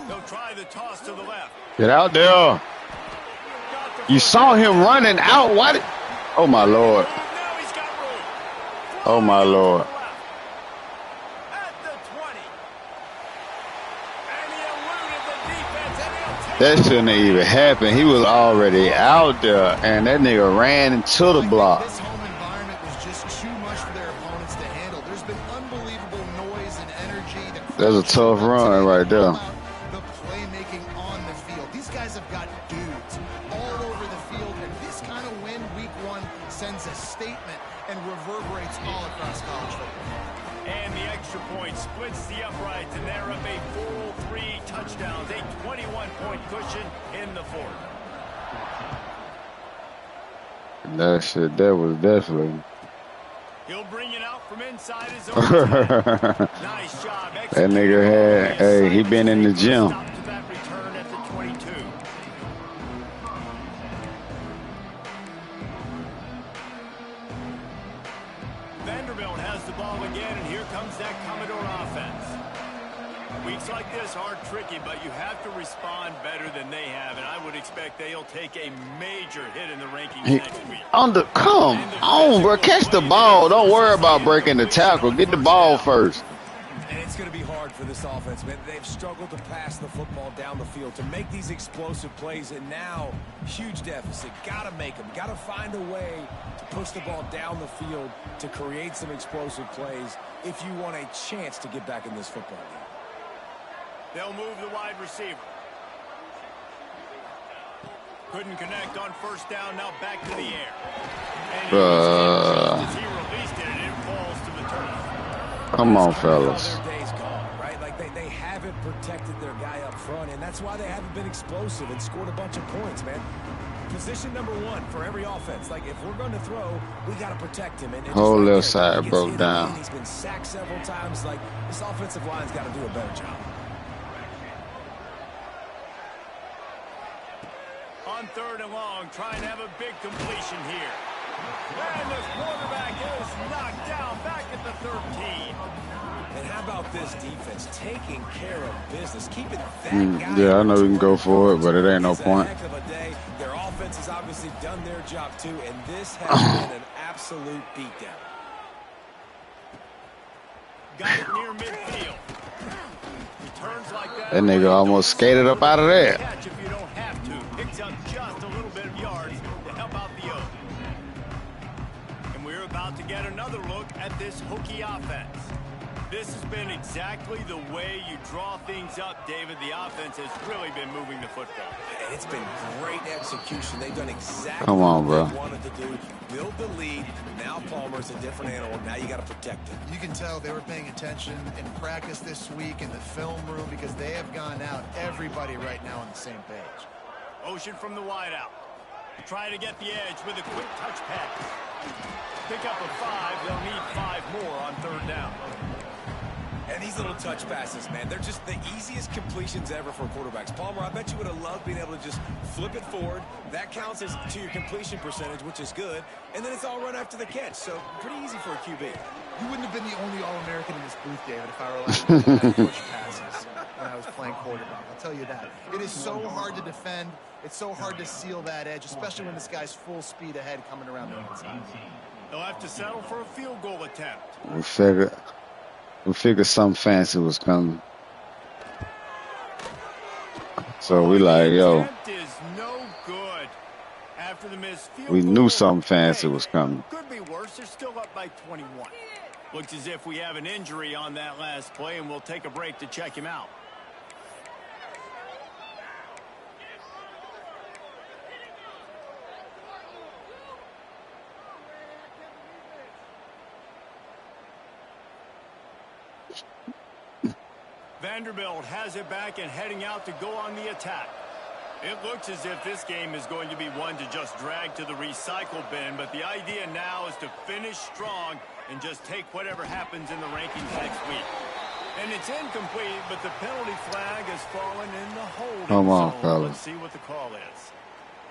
They'll try the toss to the left. Get out there. You saw him running out. What? Oh, my Lord. Oh, my Lord. That shouldn't have even happened. He was already out there, and that nigga ran into the block. This home environment was just too much for their opponents to handle. There's been unbelievable noise and energy. That's a tough run right there. The playmaking on the field. These guys have got dudes all over the field, and this kind of win week 1 sends a statement and reverberates all across college football. And the extra point splits the uprights, and they're up a full 3 touchdowns, a 21-point cushion in the fourth. That was definitely. He'll bring it out from inside his own team. Nice job. That nigga had, he been in the gym. Stop to that return at the 22. Vanderbilt has the ball again, and here comes that Commodore offense. Weeks like this are tricky, but you have to respond better than they have, and I would expect they'll take a major hit in the rankings next week. Come on, bro. Catch the ball. Don't worry about breaking the tackle. Get the ball first. And it's going to be hard for this offense, man. They've struggled to pass the football down the field, to make these explosive plays, and now huge deficit. Got to make them. Got to find a way to push the ball down the field to create some explosive plays if you want a chance to get back in this football game. They'll move the wide receiver. Couldn't connect on first down. Now back to the air. And as he released it, and it falls to the turf. Come on, fellas. Their day's gone, right? Like they haven't protected their guy up front, and that's why they haven't been explosive and scored a bunch of points, man. Position number 1 for every offense. Like, if we're going to throw, we got to protect him. And whole left side broke down. He's been sacked several times. Like, this offensive line's got to do a better job. On 3rd and long, trying to have a big completion here. And the quarterback is knocked down back at the 13. And how about this defense taking care of business, keeping that guy? Yeah, I know we can go for it, but it ain't no point. Heck of a day. Their offense has obviously done their job too, and this has been an absolute beatdown. Got it near midfield. Returns like that. That nigga almost skated up out of there. Catch if you don't have to. Picks up just a little bit of yards to help out the Oaks. And we're about to get another look at this Hokie offense. This has been exactly the way you draw things up, David. The offense has really been moving the football. And it's been great execution. They've done exactly what they wanted to do. Build the lead. Now Palmer's a different animal. Now you got to protect him. You can tell they were paying attention in practice this week in the film room because they have gone out, everybody right now on the same page. Motion from the wideout. Try to get the edge with a quick touch pass. Pick up a 5. They'll need 5 more on 3rd down. And these little touch passes, man, they're just the easiest completions ever for quarterbacks. Palmer, I bet you would have loved being able to just flip it forward. That counts as to your completion percentage, which is good. And then it's all run after the catch. So pretty easy for a QB. You wouldn't have been the only All-American in this booth, David, if I were allowed to push passes when I was playing quarterback. I'll tell you that. It is so hard to defend. It's so hard to seal that edge, especially when this guy's full speed ahead coming around the inside. They'll have to settle for a field goal attempt. We figured something fancy was coming. So we like, yo. After the missed field we knew goal, something fancy was coming. Could be worse. They're still up by 21. Looks as if we have an injury on that last play, and we'll take a break to check him out. Vanderbilt has it back and heading out to go on the attack. It looks as if this game is going to be one to just drag to the recycle bin, but the idea now is to finish strong and just take whatever happens in the rankings next week. And it's incomplete, but the penalty flag has fallen in the holding zone. Fellas. Let's see what the call is.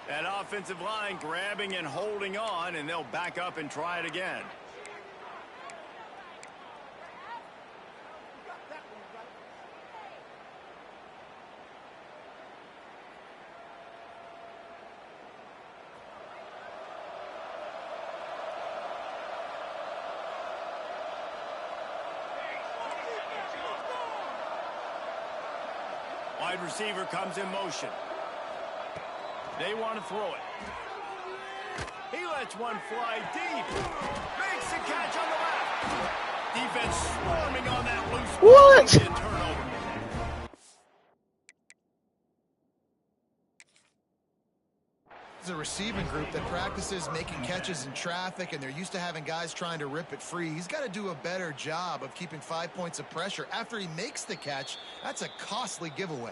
That offensive line grabbing and holding on, and they'll back up and try it again. Wide receiver comes in motion. They want to throw it. He lets one fly deep. Makes the catch on the left. Defense swarming on that loose ball. What? Turnover. It's a receiving group that practices making catches in traffic, and they're used to having guys trying to rip it free. He's got to do a better job of keeping 5 points of pressure after he makes the catch. That's a costly giveaway.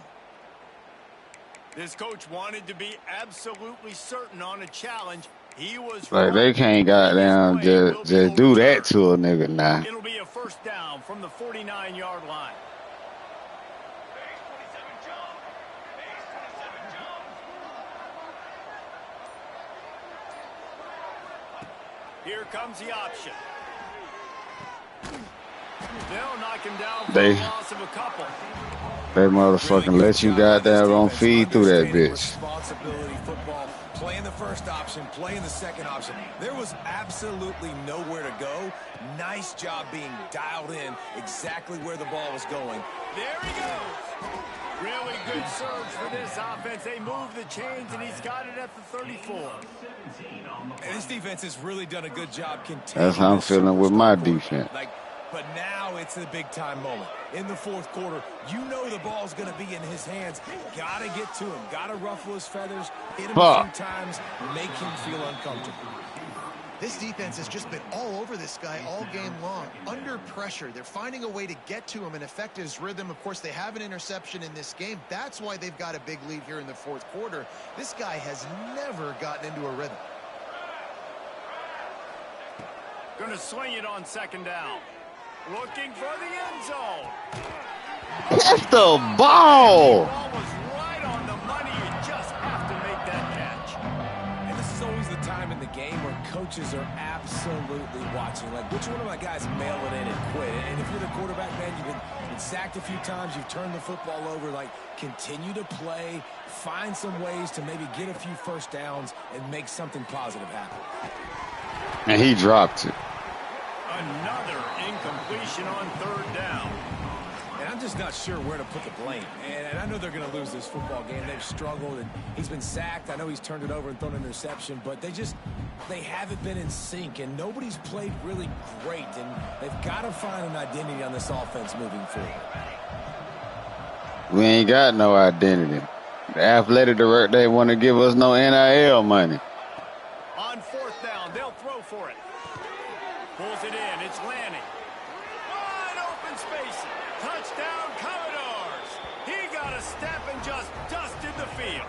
This coach wanted to be absolutely certain on a challenge. He was Like, they can't goddamn just do that to a nigga now. It'll be a first down from the 49-yard line. Here comes the option. They'll knock him down for the loss of a couple. They motherfucking let you goddamn on feed through that bitch. Responsibility football, playing the first option, playing the second option. There was absolutely nowhere to go. Nice job being dialed in exactly where the ball was going. There he goes. Really good surge for this offense. They move the chains, and he's got it at the 34. And this defense has really done a good job containing. That's how I'm feeling with my defense. But now it's the big-time moment. In the fourth quarter, you know the ball's going to be in his hands. Got to get to him. Got to ruffle his feathers. Hit him a few times. Make him feel uncomfortable. This defense has just been all over this guy all game long. Under pressure, they're finding a way to get to him and affect his rhythm. Of course, they have an interception in this game. That's why they've got a big lead here in the fourth quarter. This guy has never gotten into a rhythm. Going to swing it on second down. Looking for the end zone. That's the ball. The ball was right on the money. You just have to make that catch. And this is always the time in the game where coaches are absolutely watching. Like, which one of my guys mail it in and quit? And if you're the quarterback, man, you've been sacked a few times. You've turned the football over. Like, continue to play. Find some ways to maybe get a few first downs and make something positive happen. And he dropped it. Another incompletion on third down. And I'm just not sure where to put the blame. And I know they're going to lose this football game. They've struggled, and he's been sacked. I know he's turned it over and thrown an interception, but they haven't been in sync, and nobody's played really great, and they've got to find an identity on this offense moving forward. We ain't got no identity. The athletic director, they want to give us no NIL money. On fourth down, they'll throw for it. Pulls it in. It's Lanning. Wide open space. Touchdown, Commodores. He got a step and just dusted the field.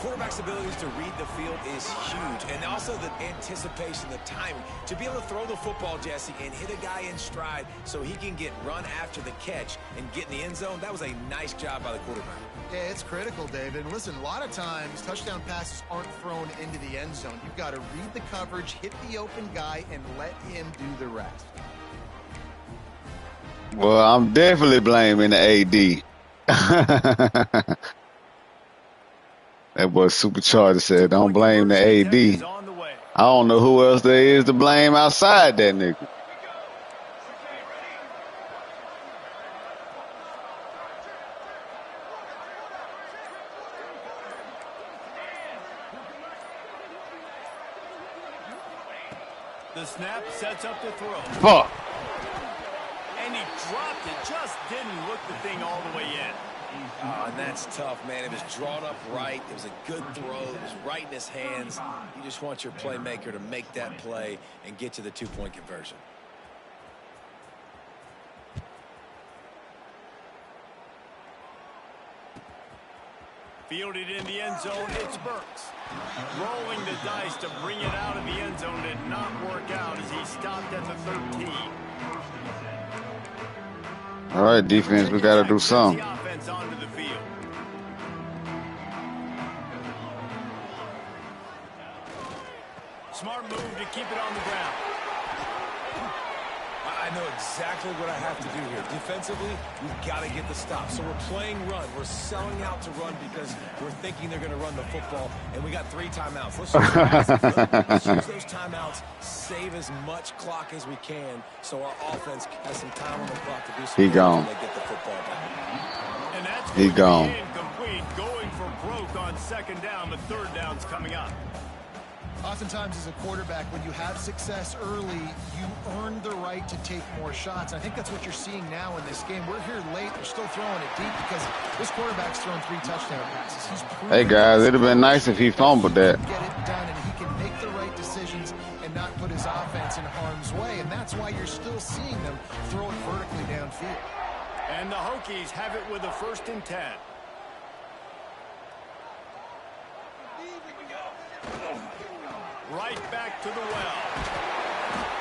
Quarterback's abilities to read the field is huge, and also the anticipation, the timing. To be able to throw the football, Jesse, and hit a guy in stride so he can get run after the catch and get in the end zone, that was a nice job by the quarterback. Yeah, it's critical, David. And listen, a lot of times touchdown passes aren't thrown into the end zone. You've got to read the coverage, hit the open guy, and let him do the rest. Well, I'm definitely blaming the AD. That boy Supercharger said, don't blame the AD. I don't know who else there is to blame outside that nigga. The snap sets up the throw. Fuck. And he dropped it. Just didn't look the thing all the way in. Oh, and that's tough, man. It was drawn up right. It was a good throw. It was right in his hands. You just want your playmaker to make that play and get to the two-point conversion. Fielded in the end zone, it's Burks. Rolling the dice to bring it out of the end zone did not work out as he stopped at the 13. All right, defense, we got to do something. The offense onto the field. Smart move to keep it on the ground. I know exactly what I have to do here. Defensively, we've got to get the stop. So we're playing run. We're selling out to run because we're thinking they're going to run the football, and we got 3 timeouts. Let's use those timeouts, save as much clock as we can so our offense has some time on the clock to do something. He gone. They get the football back. And that's He gone. Incomplete, going for broke on second down, but third down's coming up. Oftentimes as a quarterback, when you have success early, you earn the right to take more shots. I think that's what you're seeing now in this game. We're here late. They're still throwing it deep because this quarterback's thrown 3 touchdown passes. Hey, guys, it'd have been nice if he fumbled that. Get it done, and he can make the right decisions and not put his offense in harm's way. And that's why you're still seeing them throw it vertically downfield. And the Hokies have it with a 1st and 10. Right back to the well.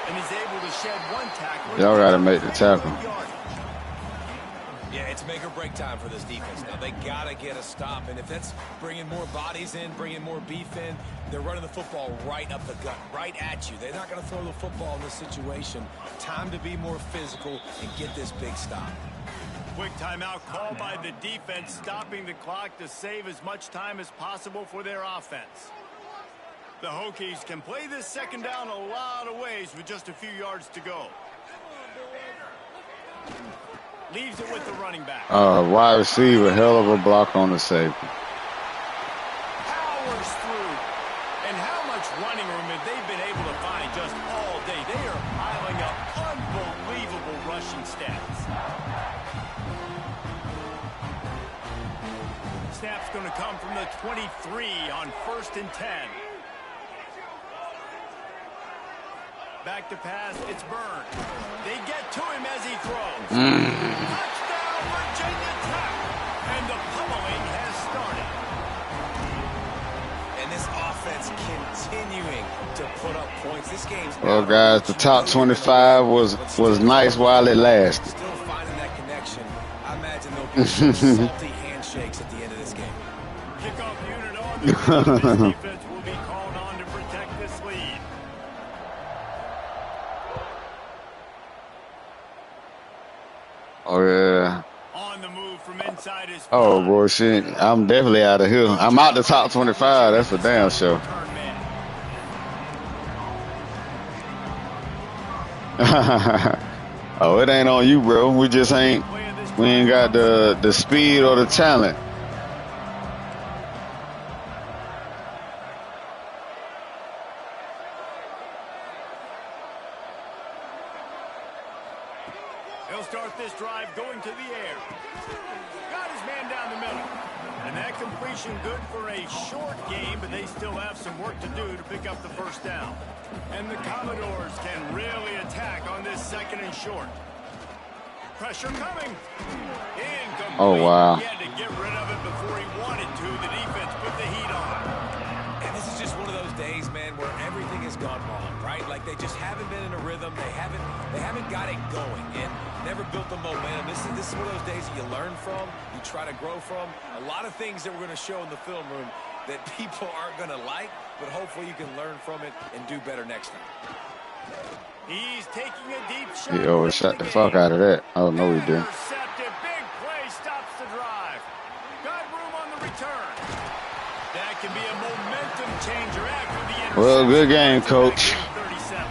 And he's able to shed 1 tackle. Y'all got to make the tackle. Yeah, it's make or break time for this defense. Now, they got to get a stop. And if that's bringing more bodies in, bringing more beef in, they're running the football right up the gut, right at you. They're not going to throw the football in this situation. Time to be more physical and get this big stop. Quick timeout call by the defense, stopping the clock to save as much time as possible for their offense. The Hokies can play this second down a lot of ways with just a few yards to go. Leaves it with the running back. Wide receiver, hell of a block on the safety. Powers through. And how much running room have they been able to find just all day? They are piling up unbelievable rushing stats. Snap's going to come from the 23 on 1st and 10. Back to pass, it's Byrne. They get to him as he throws. Touchdown, Virginia Tech. And the pummeling has started. And this offense continuing to put up points. This game's Well, guys, the top 25 was nice while it lasted. Still finding that connection. I imagine there'll be some salty handshakes at the end of this game. Kickoff unit on the field. This defense will be called on to protect this lead. Oh, yeah. On the move from inside his Oh, boy, shit. I'm definitely out of here. I'm out the top 25. That's a damn show. Oh, it ain't on you, bro. We ain't got the speed or the talent. He'll start this drive going to the air. Got his man down the middle. And that completion good for a short game, but they still have some work to do to pick up the 1st down. And the Commodores can really attack on this 2nd and short. Pressure coming. Incomplete. Oh, wow. He had to get rid of it before he wanted to. The defense put the heat on. And this is just one of those days, man, where everything has gone wrong, right? Like they just haven't been in a rhythm. They haven't got it going and never built the momentum. This is one of those days that you learn from, you try to grow from. A lot of things that we're going to show in the film room that people aren't going to like, but hopefully you can learn from it and do better next time. He's taking a deep shot. He always shot the fuck out of that. Oh, no, he didn't. Intercepted. Big play stops the drive. Got room on the return. That can be a momentum changer after the interception. Well, good game, coach. 37.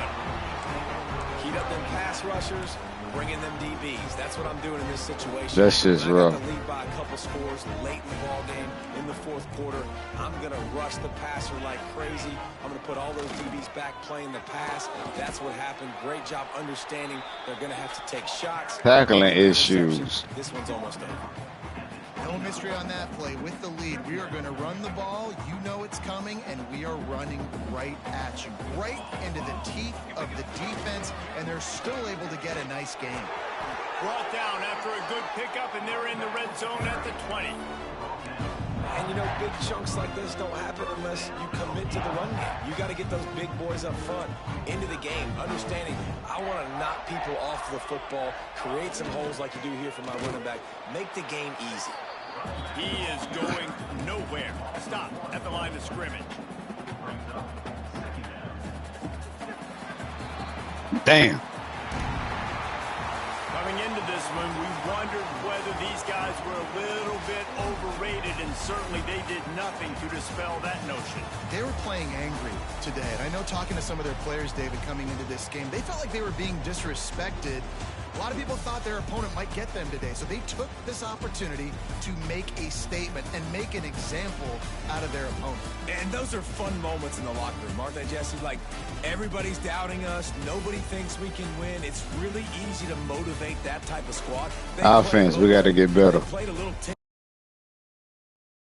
Keyed up them pass rushers. bringing them DBs. That's what I'm doing in this situation. That shit's rough. I got the lead by a couple scores late in the ball game in the fourth quarter. I'm going to rush the passer like crazy. I'm going to put all those DBs back playing the pass. That's what happened. Great job understanding they're going to have to take shots. Tackling issues. This one's almost over. No mystery on that play. With the lead, we are going to run the ball. You know it's coming, and we are running right at you, right into the teeth of the defense, and they're still able to get a nice game. Brought down after a good pickup, and they're in the red zone at the 20. And, you know, big chunks like this don't happen unless you commit to the run game. You got to get those big boys up front into the game, understanding I want to knock people off the football, create some holes like you do here for my running back, make the game easy. He is going nowhere. Stop at the line of scrimmage. Damn. Coming into this one, we wondered whether these guys were a little bit overrated, and certainly they did nothing to dispel that notion. They were playing angry today, and I know talking to some of their players, David, coming into this game, they felt like they were being disrespected. A lot of people thought their opponent might get them today, so they took this opportunity to make a statement and make an example out of their opponent. And those are fun moments in the locker room, aren't they, Jesse? Like, everybody's doubting us. Nobody thinks we can win. It's really easy to motivate that type of squad. Offense, we got to get better.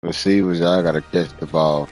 Receivers, y'all got to catch the ball.